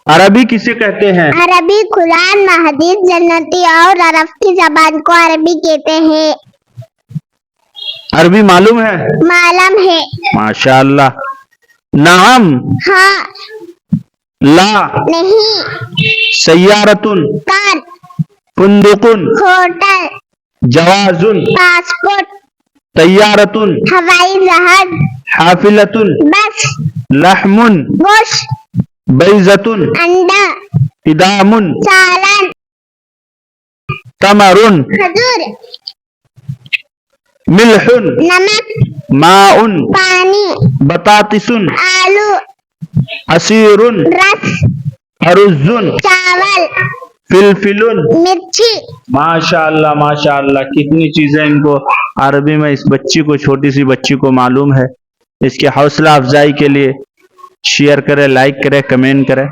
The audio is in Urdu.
عربی کسے کہتے ہیں؟ عربی قرآن حدیث جنتی اور عرب کی زبان کو عربی کہتے ہیں۔ عربی معلوم ہے؟ معلوم ہے۔ ماشاء اللہ۔ نعم، ہاں، لا، نہیں، سیارتن، کار، فندقن، ہوٹل، جوازن، پاسپورٹ، طیارتن، ہوائی جہاز، حافلتن، بس، لحمن، گوشت، بیضتن، انڈا، ادامن، سالن، تمرن، کھجور، ملحن، نمک، ماءن، پانی، بطاطسن، آلو، عصیرن، رس، ارزن، چاول، فلفلن۔ مرچی۔ ماشاء اللہ ماشاء اللہ، کتنی چیزیں ان کو عربی میں اس بچی کو، چھوٹی سی بچی کو معلوم ہے۔ اس کی حوصلہ افزائی کے لیے شیئر کرے، لائک کرے، کمنٹ کرے۔